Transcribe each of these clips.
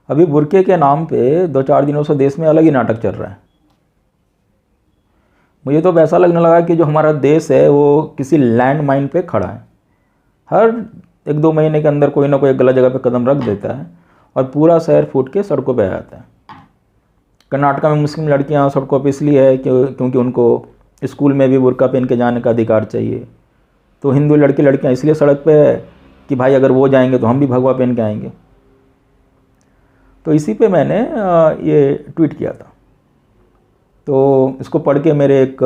अभी बुर्के के नाम पे 2-4 दिनों से देश में अलग ही नाटक चल रहा है। मुझे तो ऐसा लगने लगा कि जो हमारा देश है वो किसी लैंड माइन पे खड़ा है। हर 1-2 महीने के अंदर कोई ना कोई एक गलत जगह पे कदम रख देता है और पूरा शहर फूट के सड़कों पे आ जाता है। कर्नाटका में मुस्लिम लड़कियां सड़कों पे इसलिए है क्योंकि उनको स्कूल में भी बुर्का पहन के जाने का अधिकार चाहिए। तो हिंदू लड़कियां इसलिए सड़क पे है कि भाई अगर वो जाएंगे तो हम भी भगवा पहन के आएंगे। तो इसी पे मैंने ये ट्वीट किया था। तो इसको पढ़ के मेरे एक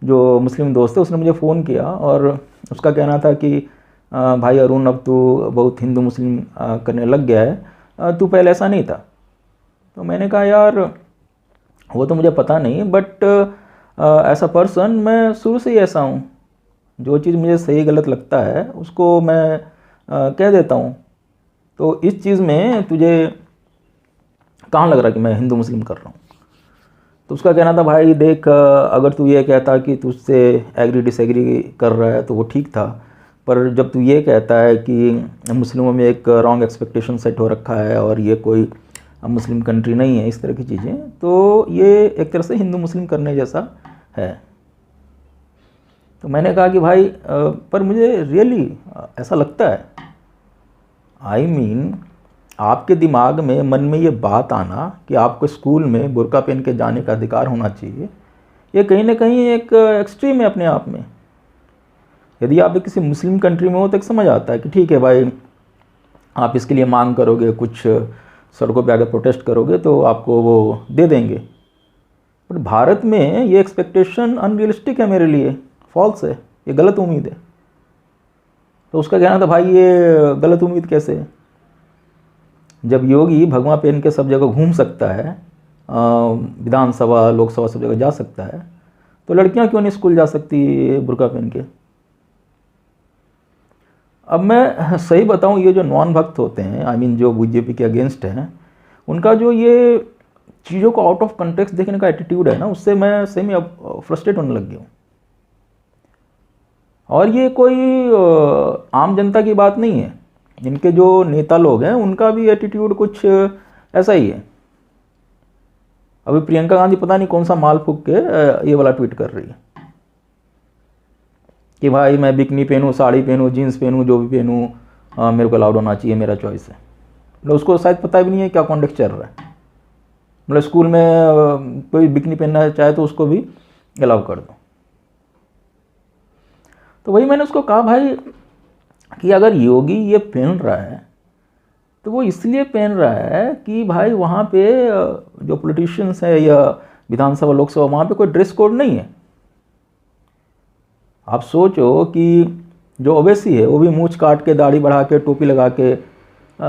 जो मुस्लिम दोस्त है उसने मुझे फ़ोन किया और उसका कहना था कि भाई अरुण, अब तू बहुत हिंदू मुस्लिम करने लग गया है, तू पहले ऐसा नहीं था। तो मैंने कहा यार वो तो मुझे पता नहीं, बट एज अ पर्सन मैं शुरू से ही ऐसा हूँ। जो चीज़ मुझे सही गलत लगता है उसको मैं कह देता हूँ। तो इस चीज़ में तुझे कहाँ लग रहा कि मैं हिंदू मुस्लिम कर रहा हूँ? तो उसका कहना था भाई देख, अगर तू ये कहता कि तुझसे एग्री डिसएग्री कर रहा है तो वो ठीक था, पर जब तू ये कहता है कि मुस्लिमों में एक रॉन्ग एक्सपेक्टेशन सेट हो रखा है और ये कोई मुस्लिम कंट्री नहीं है, इस तरह की चीज़ें, तो ये एक तरह से हिंदू मुस्लिम करने जैसा है। तो मैंने कहा कि भाई पर मुझे रियली ऐसा लगता है। आई मीन आपके दिमाग में मन में ये बात आना कि आपको स्कूल में बुर्का पहन के जाने का अधिकार होना चाहिए, ये कहीं ना कहीं एक एक्सट्रीम है अपने आप में। यदि आप किसी मुस्लिम कंट्री में हो तो एक समझ आता है कि ठीक है भाई, आप इसके लिए मांग करोगे, कुछ सड़कों पे आकर प्रोटेस्ट करोगे तो आपको वो दे देंगे। बट भारत में ये एक्सपेक्टेशन अनरियलिस्टिक है मेरे लिए, फॉल्स है, ये गलत उम्मीद है। तो उसका कहना था भाई ये गलत उम्मीद कैसे है? जब योगी भगवा पहन के सब जगह घूम सकता है, विधानसभा लोकसभा सब जगह जा सकता है, तो लड़कियां क्यों नहीं स्कूल जा सकती बुर्का पहन के? अब मैं सही बताऊं, ये जो नॉन भक्त होते हैं, आई मीन जो बीजेपी के अगेंस्ट हैं, उनका जो ये चीज़ों को आउट ऑफ कंटेक्स्ट देखने का एटीट्यूड है ना, उससे मैं सही में अब फ्रस्ट्रेट होने लग गया हूँ। और ये कोई आम जनता की बात नहीं है, इनके जो नेता लोग हैं उनका भी एटीट्यूड कुछ ऐसा ही है। अभी प्रियंका गांधी पता नहीं कौन सा माल फूक के ये वाला ट्वीट कर रही है कि भाई मैं बिकनी पहनूँ, साड़ी पहनूँ, जीन्स पहनूँ, जो भी पहनूँ मेरे को अलाउड होना चाहिए, मेरा चॉइस है। मतलब उसको शायद पता भी नहीं है क्या कॉन्टेक्स्ट चल रहा है। मतलब स्कूल में कोई बिकनी पहनना चाहे तो उसको भी अलाउ कर दो। तो वही मैंने उसको कहा भाई कि अगर योगी ये पहन रहा है तो वो इसलिए पहन रहा है कि भाई वहाँ पे जो पॉलिटिशियंस है या विधानसभा लोकसभा, वहाँ पे कोई ड्रेस कोड नहीं है। आप सोचो कि जो ओवैसी है वो भी मूंछ काट के, दाढ़ी बढ़ा के, टोपी लगा के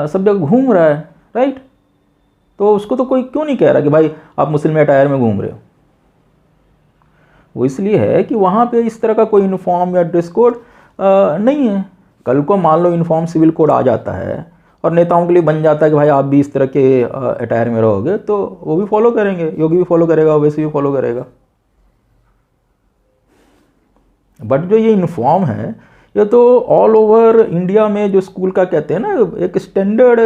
सब जगह घूम रहा है, राइट? तो उसको तो कोई क्यों नहीं कह रहा कि भाई आप मुस्लिम अटायर में घूम रहे हो। वो इसलिए है कि वहाँ पे इस तरह का कोई यूनिफॉर्म या ड्रेस कोड नहीं है। कल को मान लो यूनिफॉर्म सिविल कोड आ जाता है और नेताओं के लिए बन जाता है कि भाई आप भी इस तरह के अटायर में रहोगे, तो वो भी फॉलो करेंगे, योगी भी फॉलो करेगा, ओवैसी भी फॉलो करेगा। बट जो ये यूनिफॉर्म है ये तो ऑल ओवर इंडिया में जो स्कूल का कहते हैं ना, एक स्टैंडर्ड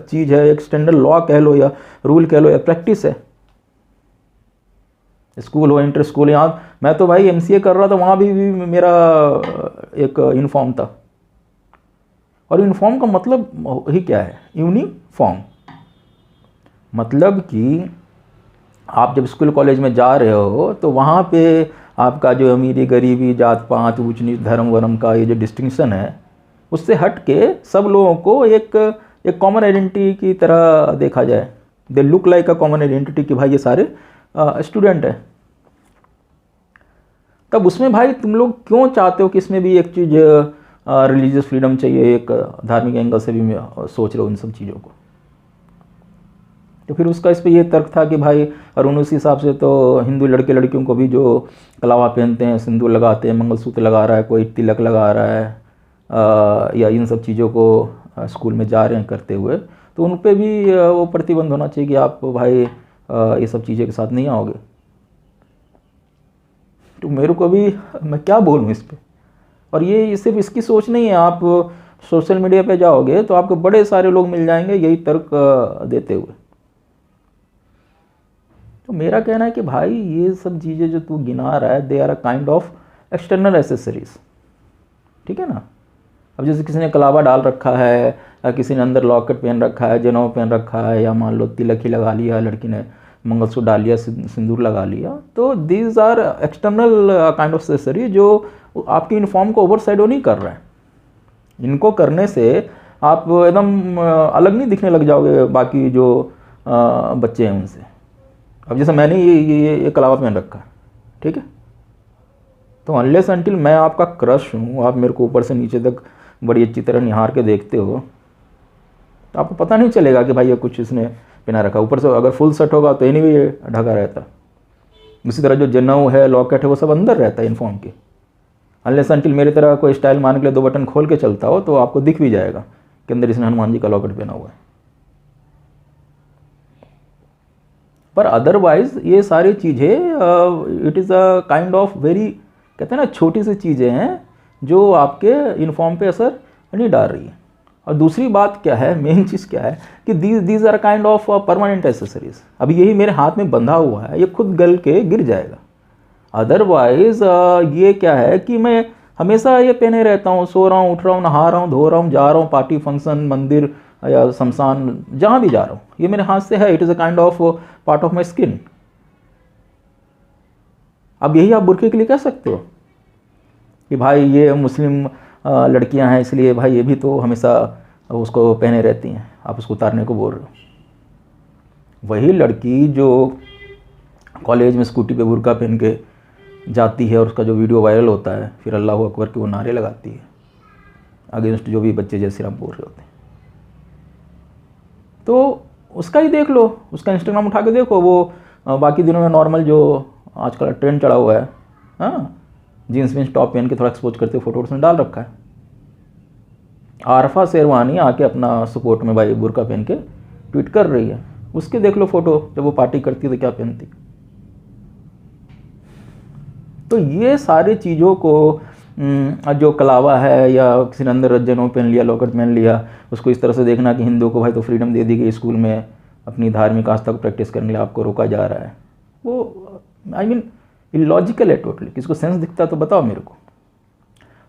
चीज़ है, एक स्टैंडर्ड लॉ कह लो या रूल कह लो या प्रैक्टिस है। स्कूल हो, इंटर स्कूल, यहाँ मैं तो भाई एमसीए कर रहा था, वहाँ भी मेरा एक यूनिफॉर्म था। और यूनिफॉर्म का मतलब ही क्या है? यूनिफॉर्म मतलब कि आप जब स्कूल कॉलेज में जा रहे हो तो वहाँ पे आपका जो अमीरी गरीबी, जात पात, ऊंच नीच, धर्म वर्म का ये जो डिस्टिंक्शन है, उससे हट के सब लोगों को एक कॉमन आइडेंटिटी की तरह देखा जाए। They look like a common identity कि भाई ये सारे स्टूडेंट हैं। तब उसमें भाई तुम लोग क्यों चाहते हो कि इसमें भी एक चीज़ रिलीजियस फ्रीडम चाहिए, एक धार्मिक एंगल से भी मैं सोच रहा हूँ इन सब चीज़ों को। तो फिर उसका इस पर ये तर्क था कि भाई और उस हिसाब से तो हिंदू लड़के लड़कियों को भी जो कलावा पहनते हैं, सिंदूर लगाते हैं, मंगलसूत्र लगा रहा है, कोई तिलक लगा रहा है या इन सब चीज़ों को स्कूल में जा रहे हैं करते हुए, तो उन पर भी वो प्रतिबंध होना चाहिए कि आप भाई ये सब चीज़ें के साथ नहीं आओगे। तो मेरे को भी मैं क्या बोलूँ इस पर। और ये सिर्फ इसकी सोच नहीं है, आप सोशल मीडिया पे जाओगे तो आपको बड़े सारे लोग मिल जाएंगे यही तर्क देते हुए। तो मेरा कहना है कि भाई ये सब चीज़ें जो तू गिना रहा है they are a kind of external accessories, ठीक है ना। अब जैसे किसी ने कलावा डाल रखा है या किसी ने अंदर लॉकेट पहन रखा है, जनेऊ पहन रखा है, या मान लो तिलक ही लगा लिया, लड़की ने मंगलसूत्र डाल लिया, सिंदूर लगा लिया, तो these are external kind of accessory जो आपकी यूनिफॉर्म को ओवर शैडो नहीं कर रहे हैं। इनको करने से आप एकदम अलग नहीं दिखने लग जाओगे बाकी जो बच्चे हैं उनसे। अब जैसे मैंने ये कलावा पहन रखा है, ठीक है, तो अनलेस अनटिल मैं आपका क्रश हूँ, आप मेरे को ऊपर से नीचे तक बड़ी अच्छी तरह निहार के देखते हो, तो आपको पता नहीं चलेगा कि भाई ये कुछ इसने पहना रखा। ऊपर से अगर फुल सेट होगा तो एनीवे ये ढका रहता। इसी तरह जो जनेऊ है, लॉकेट है, वो सब अंदर रहता है यूनिफॉर्म के। अनलेस अनटिल मेरी तरह कोई स्टाइल मान के लिए 2 बटन खोल के चलता हो तो आपको दिख भी जाएगा कि अंदर इसने हनुमान जी का लॉकेट पहना हुआ है। पर अदरवाइज ये सारी चीज़ें it is a kind of very, कहते हैं ना, छोटी सी चीज़ें हैं जो आपके यूनिफॉर्म पे असर नहीं डाल रही है। और दूसरी बात क्या है, मेन चीज़ क्या है कि these are kind of permanent accessories. अभी यही मेरे हाथ में बंधा हुआ है, ये खुद गल के गिर जाएगा। अदरवाइज ये क्या है कि मैं हमेशा ये पहने रहता हूँ, सो रहा हूँ, उठ रहा हूँ, नहा रहा हूँ, धो रहा हूँ, जा रहा हूँ, पार्टी फंक्शन, मंदिर या शमशान, जहाँ भी जा रहा हूँ, ये मेरे हाथ से है। It is a kind of part of my skin. अब यही आप बुर्के के लिए कह सकते हो कि भाई ये मुस्लिम लड़कियां हैं इसलिए भाई ये भी तो हमेशा उसको पहने रहती हैं, आप उसको उतारने को बोल रहे हो। वही लड़की जो कॉलेज में स्कूटी पे बुर्का पहन के जाती है और उसका जो वीडियो वायरल होता है, फिर अल्लाह अकबर के वो नारे लगाती है अगेंस्ट जो भी बच्चे जैसे आप बोल रहे होते हैं, तो उसका ही देख लो, उसका इंस्टाग्राम उठा के देखो। वो बाकी दिनों में नॉर्मल जो आजकल ट्रेंड चढ़ा हुआ है, हाँ, जीन्स वीन्स टॉप पहन के थोड़ा एक्सपोज करते फोटो उसने डाल रखा है। आरफा शेरवानी आके अपना सपोर्ट में भाई बुर्का पहन के ट्वीट कर रही है, उसके देख लो फोटो, जब वो पार्टी करती है तो क्या पहनती। तो ये सारी चीज़ों को जो कलावा है या किसी ने अंदर जनेऊ पहन लिया, लॉकेट पहन लिया, उसको इस तरह से देखना कि हिंदुओं को भाई तो फ्रीडम दे दी गई स्कूल में अपनी धार्मिक आस्था को प्रैक्टिस करने के लिए आपको रोका जा रहा है, वो आई मीन इलॉजिकल है टोटली। किसको सेंस दिखता है तो बताओ मेरे को।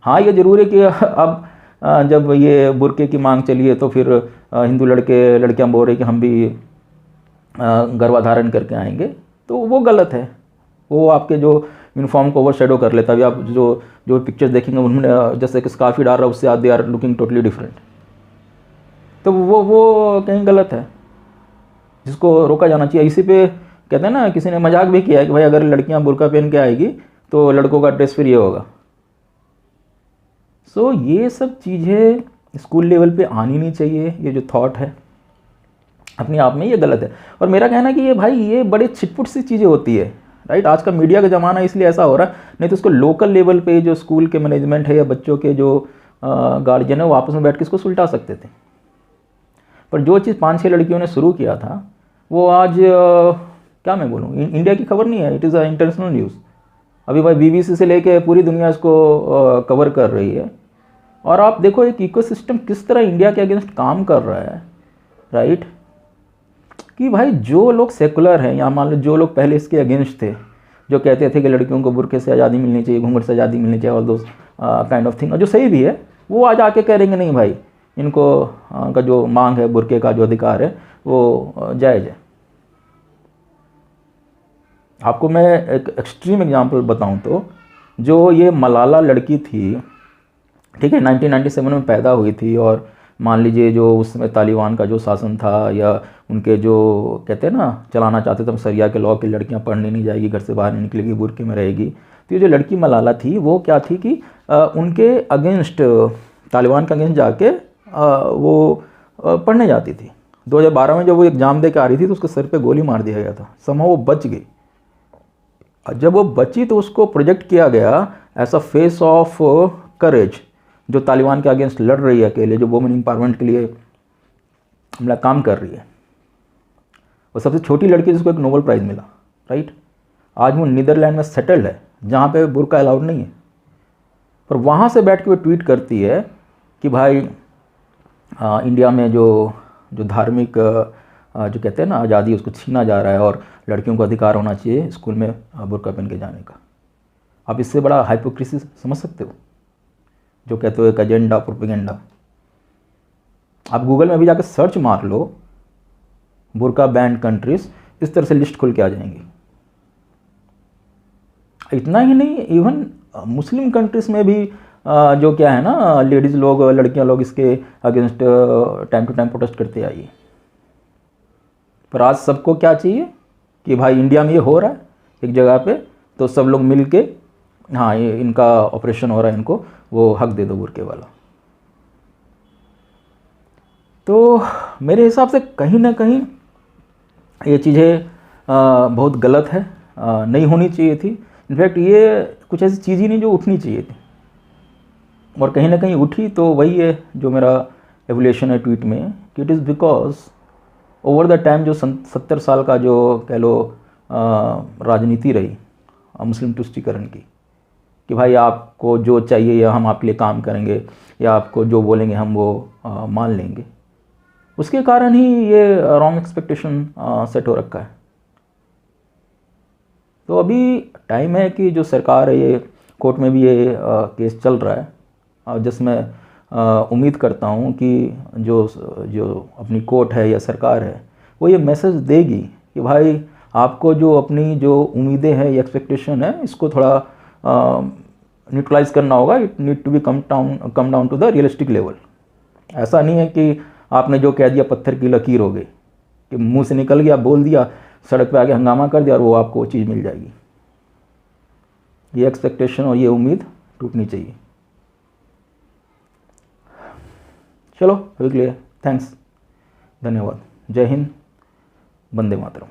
हाँ, ये ज़रूर है कि अब जब ये बुर्के की मांग चली है तो फिर हिंदू लड़कियां बोल रहे कि हम भी गर्भाधारण करके आएंगे, तो वो गलत है। वो आपके जो यूनिफॉर्म को ओवर शेडो कर लेता है। अभी आप जो पिक्चर्स देखेंगे उन्होंने जैसे कि स्कार्फ डाल रहा है, उससे they are looking totally different, तो वो कहीं गलत है, जिसको रोका जाना चाहिए। इसी पे कहते हैं ना, किसी ने मजाक भी किया है कि भाई अगर लड़कियां बुर्का पहन के आएगी तो लड़कों का ड्रेस फिर ये होगा। सो ये सब चीज़ें स्कूल लेवल पे आनी नहीं चाहिए। ये जो थॉट है अपने आप में ये गलत है। और मेरा कहना है कि ये भाई ये बड़े छिटपुट सी चीज़ें होती है, राइट। आज का मीडिया का ज़माना इसलिए ऐसा हो रहा है, नहीं तो इसको लोकल लेवल पे जो स्कूल के मैनेजमेंट है या बच्चों के जो गार्जियन है वो आपस में बैठ के इसको सुलटा सकते थे। पर जो चीज़ 5-6 लड़कियों ने शुरू किया था वो आज क्या मैं बोलूँ, इंडिया की खबर नहीं है, it is a international news. अभी भाई BBC से लेके पूरी दुनिया इसको कवर कर रही है। और आप देखो एक इकोसिस्टम किस तरह इंडिया के अगेंस्ट काम कर रहा है, राइट। कि भाई जो लोग सेकुलर हैं या मान लो जो लोग पहले इसके अगेंस्ट थे, जो कहते थे कि लड़कियों को बुर्के से आज़ादी मिलनी चाहिए, घूंघट से आज़ादी मिलनी चाहिए, और दो काइंड ऑफ थिंग, और जो सही भी है, वो आज आके करेंगे नहीं भाई इनको का जो मांग है, बुर्के का जो अधिकार है वो जायज़ है। आपको मैं एक एक्सट्रीम एग्जांपल बताऊं तो जो ये मलाला लड़की थी, ठीक है, 1997 में पैदा हुई थी, और मान लीजिए जो उस समय तालिबान का जो शासन था या उनके जो कहते हैं ना चलाना चाहते थे सरिया के लॉ की लड़कियां पढ़ने नहीं जाएगी, घर से बाहर नहीं निकलेगी, बुर्के में रहेगी। तो ये जो लड़की मलाला थी वो क्या थी कि उनके अगेंस्ट, तालिबान के अगेंस्ट जाके वो पढ़ने जाती थी। 2012 में जब वो एग्ज़ाम दे के आ रही थी तो उसके सर पे गोली मार दिया गया था, समहाउ वो बच गई। जब वो बची तो उसको प्रोजेक्ट किया गया as a face of courage, जो तालिबान के अगेंस्ट लड़ रही है अकेले, जो वुमेन एम्पावरमेंट के लिए मतलब काम कर रही है। और सबसे छोटी लड़की जिसको एक नोबेल प्राइज़ मिला, राइट। आज वो नीदरलैंड में सेटल्ड है जहाँ पे बुर्का अलाउड नहीं है, पर वहाँ से बैठ के वो ट्वीट करती है कि भाई इंडिया में जो जो धार्मिक जो कहते हैं ना आज़ादी, उसको छीना जा रहा है और लड़कियों को अधिकार होना चाहिए स्कूल में बुर्का पहन के जाने का। आप इससे बड़ा हाइपोक्रेसी समझ सकते हो? जो कहते हो एक एजेंडा, प्रोपेगेंडा। आप गूगल में भी जाकर सर्च मार लो बुर्का बैन कंट्रीज, इस तरह से लिस्ट खुल के आ जाएंगी। इतना ही नहीं, इवन मुस्लिम कंट्रीज़ में भी जो क्या है ना, लेडीज़ लोग, लड़कियां लोग इसके against time to time protest करते आई। पर आज सबको क्या चाहिए कि भाई इंडिया में ये हो रहा है एक जगह पे, तो सब लोग मिल के हाँ ये इनका ऑपरेशन हो रहा है, इनको वो हक दे दो बुर्के वाला। तो मेरे हिसाब से कहीं ना कहीं ये चीज़ें बहुत गलत है, नहीं होनी चाहिए थी। इनफैक्ट ये कुछ ऐसी चीज़ ही नहीं जो उठनी चाहिए थी, और कहीं ना कहीं उठी। तो वही है जो मेरा एवोल्यूशन है ट्वीट में, कि it is because over the time जो 70 साल का जो कह लो राजनीति रही मुस्लिम तुष्टीकरण की, कि भाई आपको जो चाहिए या हम आपके लिए काम करेंगे, या आपको जो बोलेंगे हम वो मान लेंगे, उसके कारण ही ये रॉन्ग एक्सपेक्टेशन सेट हो रखा है। तो अभी टाइम है कि जो सरकार है, ये कोर्ट में भी ये केस चल रहा है, जिसमें उम्मीद करता हूँ कि जो जो अपनी कोर्ट है या सरकार है, वो ये मैसेज देगी कि भाई आपको जो अपनी जो उम्मीदें हैं या एक्सपेक्टेशन है, इसको थोड़ा न्यूट्रलाइज करना होगा। It need to be come down to the realistic level. ऐसा नहीं है कि आपने जो कह दिया पत्थर की लकीर हो गई, कि मुंह से निकल गया, बोल दिया, सड़क पे आके हंगामा कर दिया और वो आपको वो चीज़ मिल जाएगी। ये एक्सपेक्टेशन और ये उम्मीद टूटनी चाहिए। चलो अभी के लिए थैंक्स, धन्यवाद, जय हिंद, वंदे मातरम।